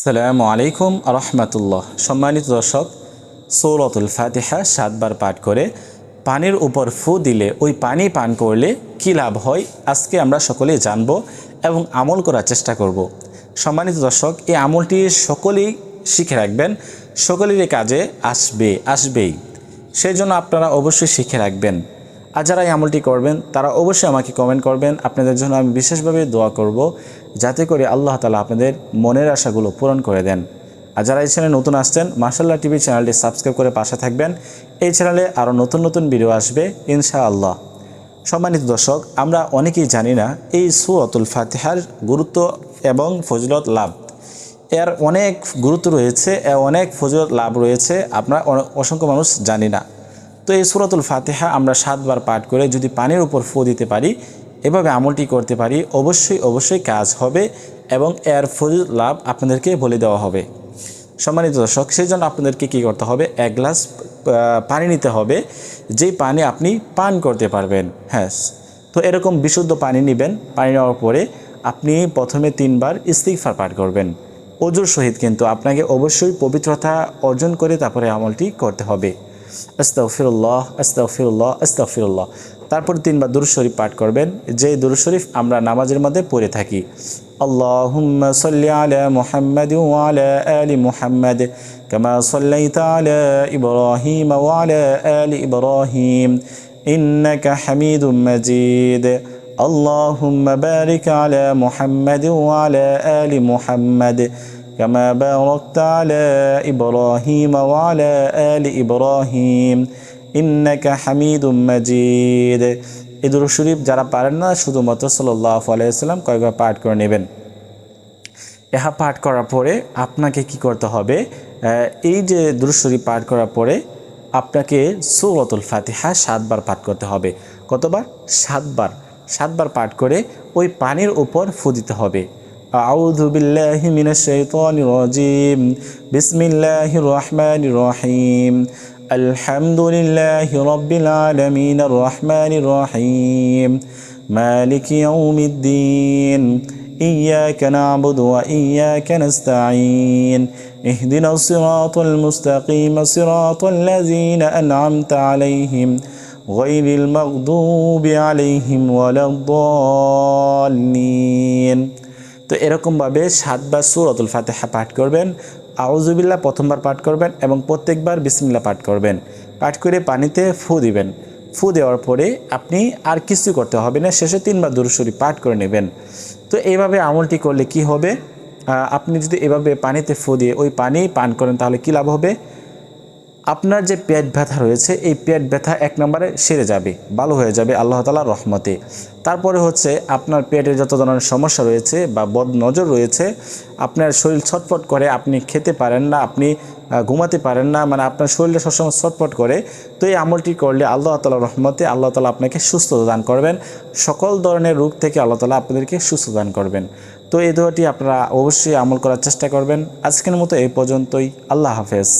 আসসালামু আলাইকুম রহমতুল্লাহ। সম্মানিত দর্শক, সূরাতুল ফাতিহা 7 বার পাঠ করে পানির উপর ফু দিলে ওই পানি পান করলে কী লাভ হয় আজকে আমরা সকলেই জানব এবং আমল করার চেষ্টা করব। সম্মানিত দর্শক, এই আমলটি সকলেই শিখে রাখবেন, সকলেরই কাজে আসবেই। সেই জন্য আপনারা অবশ্যই শিখে রাখবেন। আর যারা এই আমলটি করবেন তারা অবশ্যই আমাকে কমেন্ট করবেন। আপনাদের জন্য আমি বিশেষভাবে দোয়া করব যাতে করে আল্লাহ তাআলা আপনাদের মনের আশাগুলো পূরণ করে দেন। আর যারা এই চ্যানেলে নতুন আসছেন, মাশাআল্লাহ টিভি চ্যানেলটি সাবস্ক্রাইব করে পাশে থাকবেন। এই চ্যানেলে আরও নতুন নতুন ভিডিও আসবে ইনশাআল্লাহ। সম্মানিত দর্শক, আমরা অনেকেই জানি না এই সূরাতুল ফাতিহার গুরুত্ব এবং ফজিলত লাভ। এর অনেক গুরুত্ব রয়েছে, অনেক ফজিলত লাভ রয়েছে, আপনারা অসংখ্য মানুষ জানি না। তো এই সূরাতুল ফাতিহা আমরা 7 বার পাঠ করে যদি পানির উপর ফু দিতে পারি, এভাবে আমলটি করতে পারি, অবশ্যই কাজ হবে এবং এর ফজিলত লাভ আপনাদেরকে বলে দেওয়া হবে। সম্মানিত দর্শক, সেই জন্য আপনাদেরকে কী করতে হবে, 1 গ্লাস পানি নিতে হবে, যেই পানি আপনি পান করতে পারবেন। হ্যাঁ, তো এরকম বিশুদ্ধ পানি নেবেন। পানি নেওয়ার পরে আপনি প্রথমে 3 বার ইস্তিগফার পাঠ করবেন ওযুর সহিত, কিন্তু আপনাকে অবশ্যই পবিত্রতা অর্জন করে তারপরে আমলটি করতে হবে। আস্তাগফিরুল্লাহ আস্তাগফিরুল্লাহ আস্তাগফিরুল্লাহ। তারপর 3 বার দুরূদ শরীফ পাঠ করবেন, যে দুরূদ শরীফ আমরা নামাজের মধ্যে পড়ে থাকি। আল্লাহুম্মা সাল্লি আলা মুহাম্মাদ ওয়া আলা আলি মুহাম্মাদ কামা সাল্লাইতা আলা ইব্রাহিম ওয়া আলা আলি ইব্রাহিম ইন্নাকা হামিদুম মাজিদ। আল্লাহুম্মা বারিক আলা মুহাম্মাদ ওয়া আলা আলি মুহাম্মাদ كما باركت على إبراهيم وعلى آل إبراهيم إنك حميد مجيد। এই দুরূদ শরীফ যারা পারেন না, শুধুমাত্র সাল্লাল্লাহু আলাইহি ওয়াসাল্লাম কয়েকবার পাঠ করে নেবেন। ইহা পাঠ করার পরে আপনাকে কি করতে হবে, এই যে দুরূদ শরীফ পাঠ করার পরে আপনাকে সূরাতুল ফাতিহা 7 বার পাঠ করতে হবে। কতবার? 7 বার। 7 বার পাঠ করে ওই পানির উপর ফু দিতে হবে। আউযু বিল্লাহি মিনাশ শাইতানির রাজিম। বিসমিল্লাহির রহমানির রহিম। আলহামদুলিল্লাহি রাব্বিল আলামিনির রহমানির রহিম মালিকি ইয়াউমিদ্দিন ইয়্যাকা না'বুদু ওয়া ইয়্যাকা নাস্তাঈন ইহদিনাস সিরাতাল মুস্তাকিম সিরাতাল লাযীনা আন'আমতা আলাইহিম গায়রিল মাগদুবি আলাইহিম ওয়ালাদ-দাল্লিন। তো এরকমভাবে 7 বার সূরাতুল ফাতিহা পাঠ করবেন। আউযুবিল্লাহ প্রথমবার পাঠ করবেন এবং প্রত্যেকবার বিসমিল্লাহ পাঠ করবেন। পাঠ করে পানিতে ফু দিবেন। ফু দেওয়ার পরে আপনি আর কিছু করতে হবে না, শেষে 3 বার দুরূদ শরীফ পাঠ করে নেবেন। তো এইভাবে আমলটি করলে কি হবে, আপনি যদি এভাবে পানিতে ফু দিয়ে ওই পানি পান করেন তাহলে কী লাভ হবে, আপনার যে পেট ব্যথা রয়েছে এই পেট ব্যথা 1 নম্বরে সেরে যাবে, ভালো হয়ে যাবে আল্লাহ তাআলার রহমতে। তারপরে হচ্ছে আপনার পেটের যত ধরনের সমস্যা রয়েছে বা বদ নজর রয়েছে, আপনার শরীর ছটফট করে, আপনি খেতে পারেন না, আপনি ঘুমাতে পারেন না, মানে আপনার শরীরে সবসময় ছটফট করে। তো এই আমলটি করলে আল্লাহ তাআলার রহমতে আল্লাহ তাআলা আপনাকে সুস্থতা দান করবেন। সকল ধরনের রোগ থেকে আল্লাহ তাআলা আপনাদেরকে সুস্থ দান করবেন। তো এই দোয়াটি আপনারা অবশ্যই আমল করার চেষ্টা করবেন। আজকের মতো এই পর্যন্তই। আল্লাহ হাফেজ।